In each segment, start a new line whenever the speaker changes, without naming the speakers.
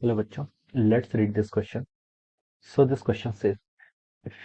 Hello bachcho, let's read this question. So this question says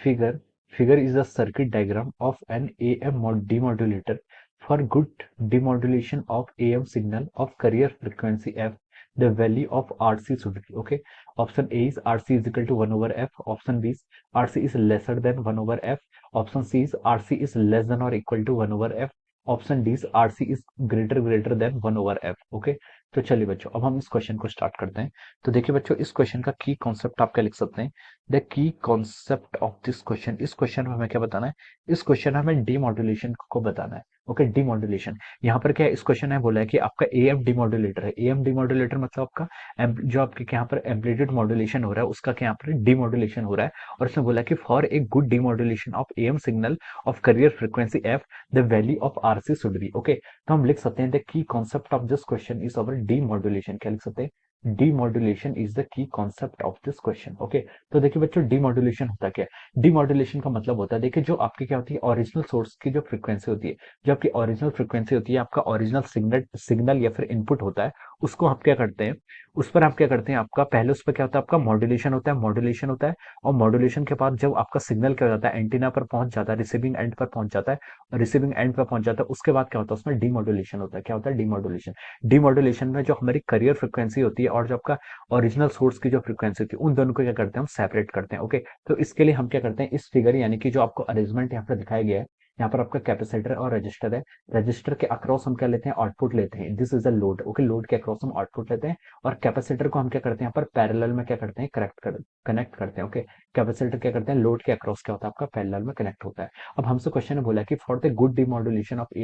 figure figure is a circuit diagram of an demodulator for good demodulation of AM signal of carrier frequency f. The value of RC should be okay. Option A is RC is equal to 1 over f. Option B is RC is lesser than 1 over f. Option C is RC is less than or equal to 1 over f. Option D RC is greater than 1 over F okay. तो चलिए बच्चों अब हम इस question को start करते हैं। तो देखिए बच्चों इस क्वेश्चन का की कॉन्सेप्ट आप क्या लिख सकते हैं। The key concept of this question, इस क्वेश्चन में हमें क्या बताना है, इस क्वेश्चन में हमें डीमॉड्यूलेशन को बताना है। ओके डीमॉड्यूलेशन यहाँ पर क्या है, इस क्वेश्चन में बोला है कि आपका एएम डीमॉड्यूलेटर है। एएम डीमॉड्यूलेटर मतलब आपका जो आपके यहाँ पर एम्पलीट्यूड मॉड्यूलेशन हो रहा है उसका क्या यहाँ पर डीमॉड्यूलेशन हो रहा है। और इसमें बोला है कि for a good demodulation of am signal of career frequency F the value of RC should be okay. तो हम लिख सकते हैं the key concept of this question is our demodulation. क्या लिख सकते हैं, demodulation is the key concept of this question okay. तो देखिए बच्चों डीमॉड्यूलेशन होता क्या है, डीमॉड्यूलेशन का मतलब होता है देखिए जो आपकी क्या होती है ओरिजिनल सोर्स की जो फ्रीक्वेंसी होती है, जो आपकी ओरिजिनल फ्रीक्वेंसी होती है, आपका ओरिजिनल सिग्नल सिग्नल या फिर इनपुट होता है, उसको आप क्या करते हैं, उस पर आप क्या करते हैं, आपका पहले उस पर क्या होता है, आपका मॉड्यूलेशन होता है, मॉड्यूलेशन होता है। और मॉड्यूलेशन के बाद जब आपका सिग्नल क्या हो जाता है एंटीना पर पहुंच जाता है, रिसीविंग एंड पर पहुंच जाता है, रिसीविंग एंड पर पहुंच जाता है, उसके बाद क्या होता है उसमें डीमॉड्यूलेशन होता है। क्या होता है डीमॉड्यूलेशन, डीमॉड्यूलेशन में जो हमारी करियर फ्रीक्वेंसी होती है और जो आपका ओरिजिनल सोर्स की जो फ्रीक्वेंसी होती है उन दोनों को क्या करते हैं हम सेपरेट करते हैं ओके। तो इसके लिए हम क्या करते हैं, इस फिगर यानी कि जो आपको अरेंजमेंट यहाँ पर दिखाया गया है, यहाँ पर आपका कैपेसिटर और रजिस्टर है, रजिस्टर के अक्रॉस हम क्या लेते हैं आउटपुट लेते हैं, this is a load okay, load के अक्रॉस हम आउटपुट लेते हैं। और कैपेसिटर को हम क्या करते हैं यहाँ पर पैरेलल में क्या करते हैं कनेक्ट करते हैं ओके। कैपेसिटर क्या करते हैं लोड के अक्रॉस क्या होता है आपका पैरेलल में कनेक्ट होता है। अब हमसे क्वेश्चन ने बोला कि for the good demodulation of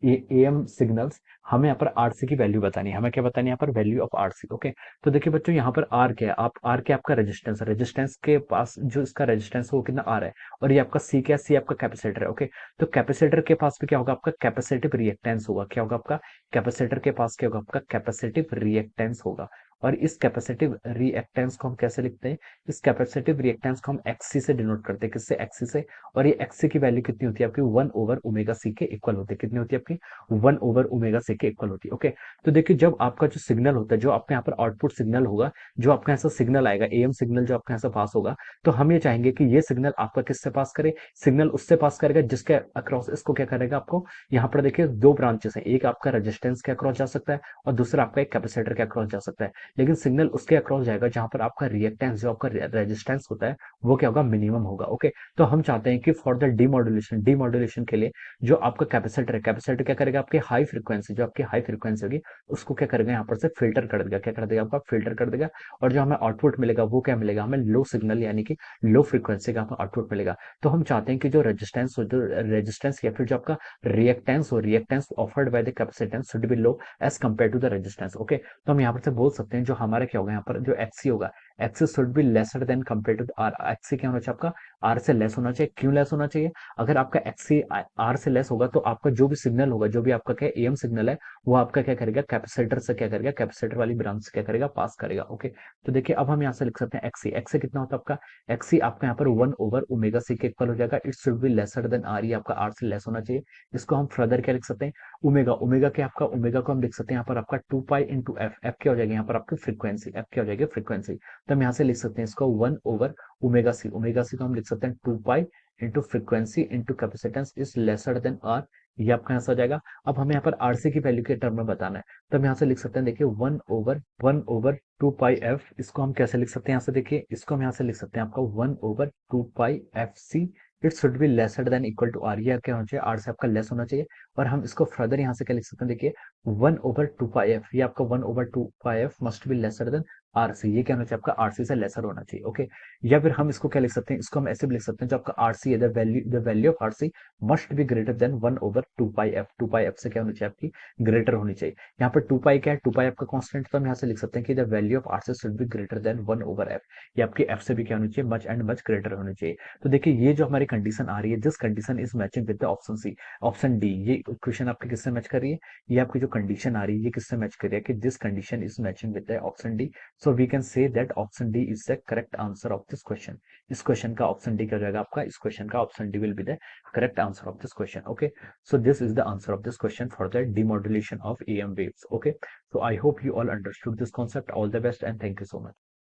am signals हमें यहाँ पर आरसी की वैल्यू बतानी है, हमें क्या बतानी है यहाँ पर वैल्यू ऑफ आरसी ओके। तो देखिए बच्चों यहाँ पर आर क्या है, आप आर क्या आपका रेजिस्टेंस है, रेजिस्टेंस के पास जो इसका रेजिस्टेंस है वो कितना आर है। और ये आपका सी क्या है, सी आपका कैपेसिटर है ओके। तो कैपेसिटर के पास भी क्या होगा आपका कैपेसिटिव रिएक्टेंस होगा, क्या होगा आपका कैपेसिटर के पास क्या होगा आपका कैपेसिटिव रिएक्टेंस होगा। और इस कैपेसिटिव रिएक्टेंस को हम कैसे लिखते हैं, इस कैपेसिटिव रिएक्टेंस को हम एक्सी से डिनोट करते हैं, किससे एक्सी से। और ये एक्सी की वैल्यू कितनी होती है आपकी 1 ओवर ओमेगा सी के इक्वल होती है, कितनी होती है आपकी 1 ओवर ओमेगा सी के इक्वल होती है ओके। तो देखिए जब आपका जो सिग्नल होता है, जो आपके यहाँ पर आउटपुट सिग्नल होगा, जो आपका यहाँ से सिग्नल आएगा एएम सिग्नल जो आपके यहाँ से पास होगा, तो हम ये चाहेंगे कि ये सिग्नल आपका किससे पास करे, सिग्नल उससे पास करेगा जिसके अक्रॉस इसको क्या करेगा आपको, यहाँ पर देखिए दो ब्रांचेस हैं, एक आपका रेजिस्टेंस के अक्रॉस जा सकता है और दूसरा आपका एक कैपेसिटर के अक्रॉस जा सकता है। लेकिन सिग्नल उसके अक्रॉस जाएगा जहां पर आपका रिएक्टेंस जो आपका रेजिस्टेंस होता है वो क्या होगा मिनिमम होगा ओके। तो हम चाहते हैं कि फॉर द डीमॉड्यूलेशन, डीमॉड्यूलेशन के लिए जो आपका कैपेसिटर है, कैपेसिटर क्या करेगा आपकी हाई फ्रीक्वेंसी, जो आपकी हाई फ्रीक्वेंसी होगी उसको क्या करेगा यहाँ पर से फिल्टर कर देगा, क्या कर देगा आपका फिल्टर कर देगा। और जो हमें आउटपुट मिलेगा वो क्या मिलेगा हमें लो सिग्नल यानी कि लो फ्रीक्वेंसी का हमें आउटपुट मिलेगा। तो हम चाहते हैं कि जो रेजिस्टेंस हो, जो रेजिस्टेंस या फिर जो आपका रिएक्टेंस हो, reactance offered by the capacitance should be low as compare to the resistance okay. तो हम यहाँ पर से बोल सकते हैं जो हमारा क्या होगा यहाँ पर जो एक्सी होगा, X C should be lesser than compare to R. X C क्या होना चाहिए आपका आर से लेस होना चाहिए, क्यों लेस होना चाहिए, अगर आपका एक्सी आर से लेस होगा तो आपका जो भी सिग्नल होगा, जो भी आपका क्या एएम सिग्नल है वो आपका क्या करेगा कैपेसिटर से क्या करेगा, कैपेसिटर वाली ब्रांच से क्या करेगा पास करेगा ओके। तो देखिए अब हम यहाँ से लिख सकते हैं एक्सी, एक्सी कितना होता है आपका, एक्सी आपका यहाँ पर 1 ओवर ओमेगा सी के इक्वल हो जाएगा, it should be lesser than R, ये आपका आर से लेस होना चाहिए। इसको हम फर्दर क्या लिख सकते हैं, ओमेगा, ओमेगा क्या आपका, ओमेगा को हम लिख सकते हैं यहाँ पर आपका 2 पाई इंटू एफ, एफ क्या हो जाएगा यहाँ पर आपकी फ्रीक्वेंसी, एफ क्या हो जाएगी फ्रीक्वेंसी। तो हम यहाँ से लिख सकते हैं इसको 1 over omega C, omega C को हम लिख सकते हैं 2 pi into frequency into capacitance is lesser than R, ये आपका यहाँ से हो जाएगा। अब हमें यहाँ पर आरसी की वैल्यू के टर्म में बताना है, तो हम यहाँ से लिख सकते हैं देखिए 1 ओवर 2 पाई एफ, इसको हम कैसे लिख सकते हैं यहाँ से देखिए, इसको हम यहाँ से लिख सकते हैं आपका 1 over 2 pi F C, it should be lesser than equal to R, ये क्या होना चाहिए आर से आपका लेस होना चाहिए। और हम इसको फर्दर यहाँ से क्या लिख सकते हैं देखिए 1 ओवर 2 पाई एफ, ये आपका 1 over 2 pi F must be lesser then RC, ये क्या होना चाहिए आपका आरसी से लेसर होना चाहिए ओके। या फिर हम इसको क्या लिख सकते हैं, इसको हम ऐसे भी लिख सकते हैं जो आपका आरसी है the value of RC must be greater than 1 over 2 pi F, 2 pi F से क्या होनी चाहिए आपकी ग्रेटर होनी चाहिए। यहाँ पर 2 पाई क्या है, 2 पाई आपका कांस्टेंट, तो हम यहाँ से लिख सकते हैं कि the value of RC should be greater than 1 over F, ये आपकी एफ से भी क्या होनी चाहिए मच एंड मच ग्रेटर होनी चाहिए। तो देखिए ये जो हमारी कंडीशन आ रही है, this condition is matching with the option C, option D, ये क्वेश्चन आपकी किससे मैच कर रही है, ये आपकी जो कंडीशन आ रही है ये किससे मैच कर रही है कि this condition is matching with the option D. So we can say that option D is the correct answer of this question. इस क्वेश्चन का ऑप्शन डी क्या हो जाएगा आपका, इस क्वेश्चन का option D will be the correct answer of this question. Okay, so this is the answer of this question for the demodulation of EM waves. Okay, so I hope you all understood this concept. All the best and thank you so much.